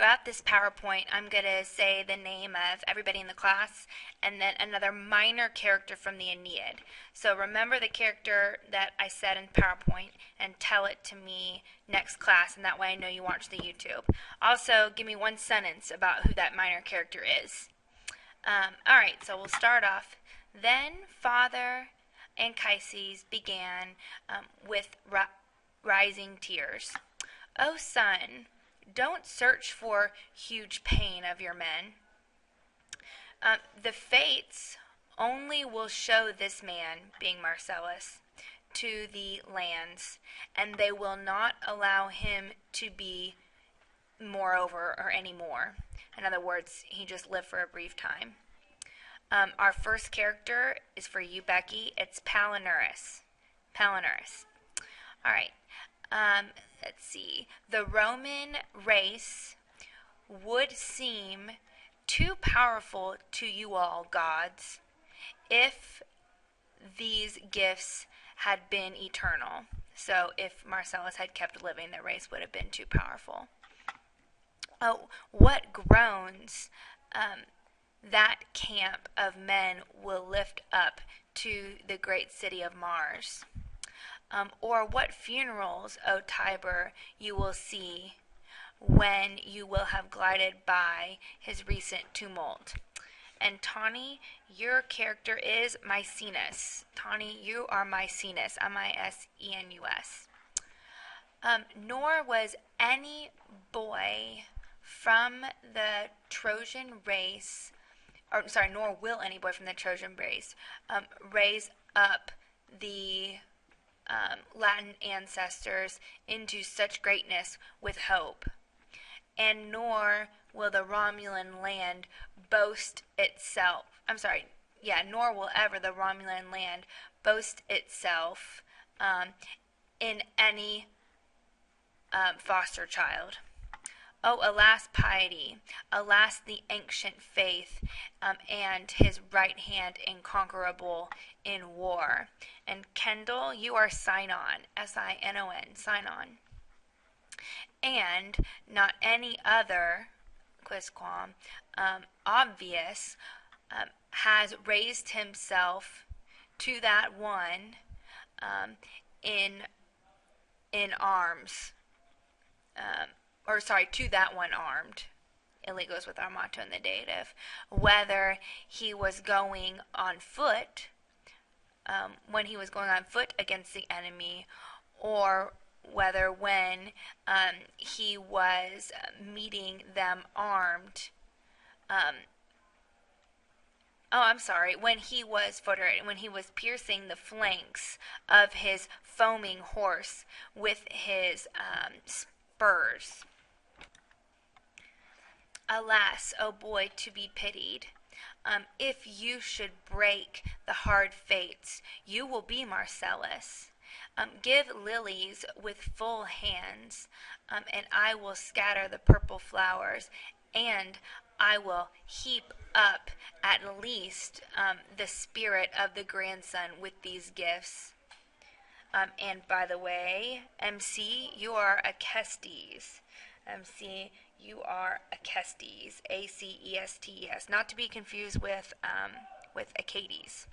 throughout this PowerPoint, I'm going to say the name of everybody in the class and then another minor character from the Aeneid. So remember the character that I said in PowerPoint and tell it to me next class, and that way I know you watched the YouTube. Also, give me one sentence about who that minor character is. Alright, so we'll start off. Then Father Anchises began with rising tears. O son, don't search for huge pain of your men. The fates only will show this man, being Marcellus, to the lands, and they will not allow him to be moreover or any more. In other words, he just lived for a brief time. Our first character is for you, Becky. It's Palinurus. Palinurus. All right. Let's see. The Roman race would seem too powerful to you all, gods, if these gifts had been eternal. So if Marcellus had kept living, the race would have been too powerful. Oh, what groans that camp of men will lift up to the great city of Mars. Or what funerals, O Tiber, you will see when you will have glided by his recent tumult. And Tawny, your character is Maecenas. Tawny, you are Maecenas, Misenus. Nor was any boy from the Trojan race, nor will any boy from the Trojan race raise up the Latin ancestors into such greatness with hope. And nor will the Romulan land boast itself, nor will ever the Romulan land boast itself in any foster child. Oh, alas, piety, alas, the ancient faith, and his right hand inconquerable in war. And Kendall, you are Sinon, Sinon, Sinon. And not any other, quisquam, obvious, has raised himself to that one in arms. To that one armed. It goes with our motto in the dative. Whether he was going on foot, when he was going on foot against the enemy, or whether when he was meeting them armed. When he was piercing the flanks of his foaming horse with his spurs. Alas, O boy, to be pitied, if you should break the hard fates, you will be Marcellus. Give lilies with full hands, and I will scatter the purple flowers, and I will heap up at least the spirit of the grandson with these gifts. And by the way, MC, you are Acestes. MC, you are Acestes, Acestes, not to be confused with Acades.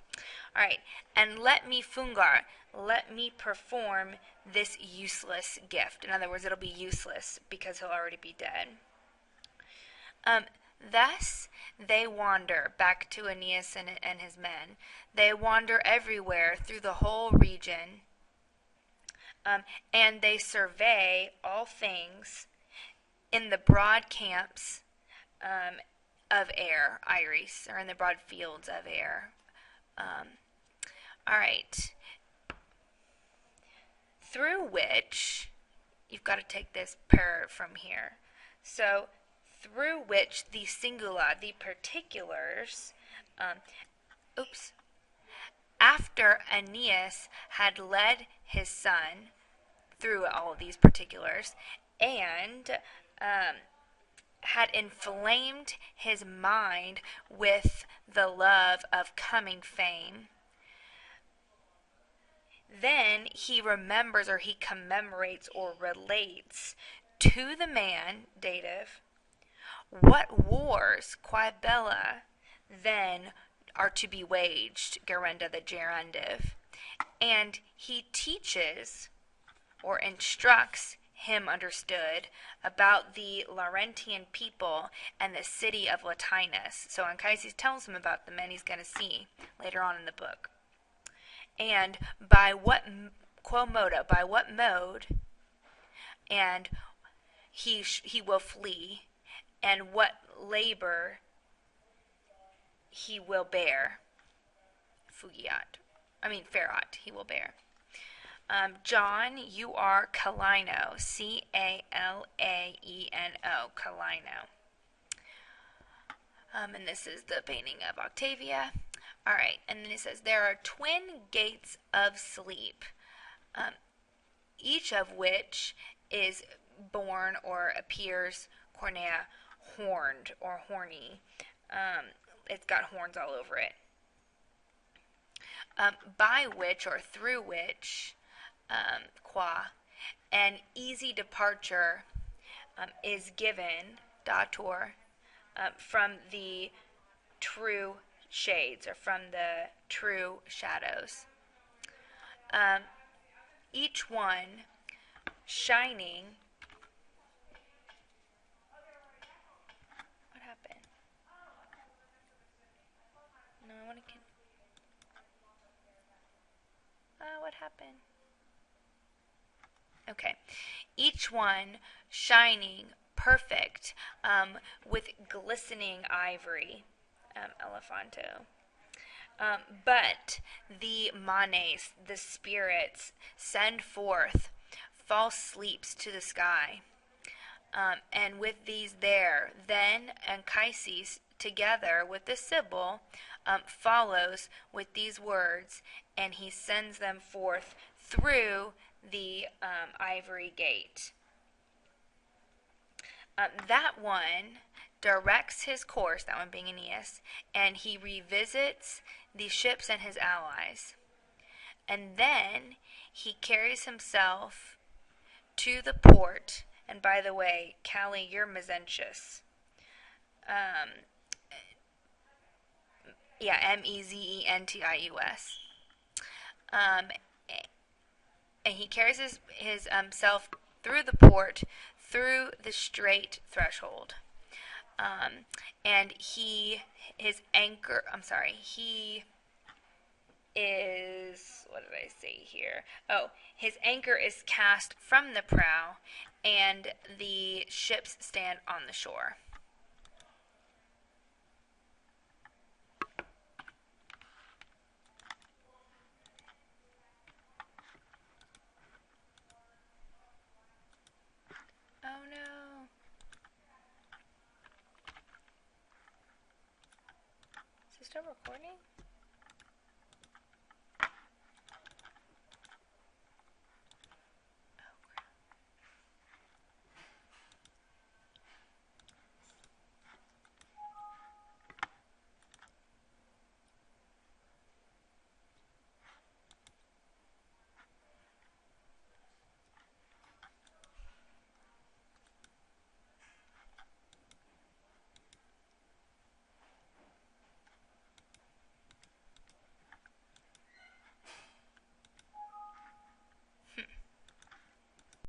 All right, and let me fungar, let me perform this useless gift. In other words, it'll be useless because he'll already be dead. Thus they wander back to Aeneas and his men. They wander everywhere through the whole region, and they survey all things in the broad camps of air, Iris, or in the broad fields of air. All right. Through which, you've got to take this pair from here. So, through which the singula, the particulars, after Aeneas had led his son through all of these particulars, and had inflamed his mind with the love of coming fame, then he remembers, or he commemorates or relates to the man, dative, What wars, Quibella, then are to be waged, Garenda the Gerondive? And he teaches or instructs him understood about the Laurentian people and the city of Latinus. So Anchises tells him about the men he's going to see later on in the book. And by what quo modo, by what mode, and he will flee, and what labor he will bear. Ferat, he will bear. John, you are Calaeno, Calaeno, Calaeno. And this is the painting of Octavia. All right, and then it says there are twin gates of sleep, each of which is born or appears, cornea, horned or horny. It's got horns all over it. By which or through which, qua, an easy departure is given, dator, from the true shades or from the true shadows. Each one shining. What happened? No, I want to. What happened? Okay. Each one shining perfect with glistening ivory. Elephanto. But the manes, the spirits, send forth false sleeps to the sky. And with these there, then Anchises, together with the Sibyl, follows with these words, and he sends them forth through the ivory gate. That one directs his course, that one being Aeneas, and he revisits the ships and his allies. And then he carries himself to the port. And by the way, Callie, you're Mezentius. Mezentius. And he carries his self through the port, through the straight threshold. And he is, what did I say here? Oh, his anchor is cast from the prow, and the ships stand on the shore. Oh no. Is it still recording?